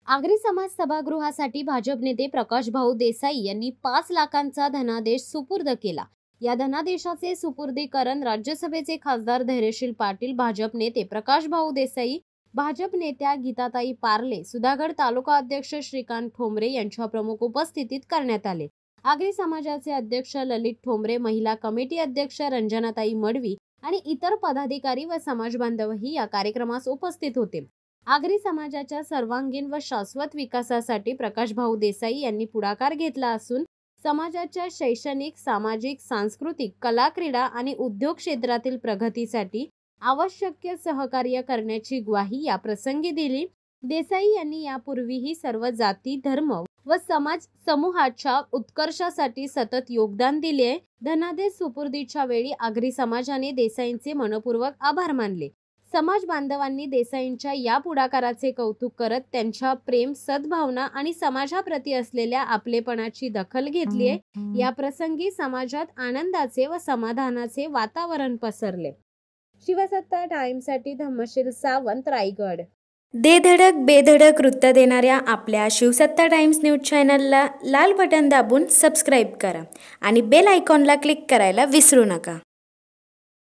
आगरी समाज सभागृहासाठी भाजप नेते प्रकाश भाऊ देसाई यांनी 5 लाखांचा धनादेश सुपूर्द केला। या धनादेशाचे सुपूर्दीकरण राज्यसभेचे खासदार धैर्यशील पाटील, भाजप नेते प्रकाश भाऊ देसाई, भाजप नेत्या गीताताई पार्ले, सुधागड तालुका अध्यक्ष श्रीकांत ठोंबरे यांच्या प्रमुख उपस्थितीत करण्यात आले। आगरी समाजाचे अध्यक्ष ललित ठोंबरे, महिला कमिटी अध्यक्ष रंजनाताई मडवी आणि इतर पदाधिकारी व समाज बांधवही या कार्यक्रमास उपस्थित होते। आगरी समाजाच्या सर्वांगीण व शाश्वत विकासासाठी प्रकाश भाऊ देसाई यांनी पुढाकार घेतला असून समाजाच्या शैक्षणिक, सामाजिक, सांस्कृतिक, कला, क्रीडा आणि उद्योग क्षेत्रातील प्रगतीसाठी आवश्यक सहकार्य करण्याची ग्वाही या प्रसंगी दिली। देसाई यांनी यापूर्वीही सर्व जाती, धर्म व समाज समूहाच्या उत्कर्षासाठी सतत योगदान दिले। धनादेश सुपूर्दीच्या वेळी आगरी समाजाने देसाईंचे मनपूर्वक आभार मानले। समाज बांधवांनी देसाईंच्या या पुढाकाराचे कौतुक करत त्यांच्या प्रेम, सद्भावना आणि समाजाप्रती असलेल्या आपलेपणाची दखल घेतली। या प्रसंगी समाजात आनंदाचे व समाधानाचे वातावरण पसरले। शिवसत्ता टाइम्ससाठी धम्मशील सावंत, रायगड। दे धडक बेधडक वृत्त देणाऱ्या आपल्या शिवसत्ता टाइम्स न्यूज चॅनलला लाल बटन दाबून सबस्क्राईब करा आणि बेल आयकॉनला क्लिक करायला विसरू नका।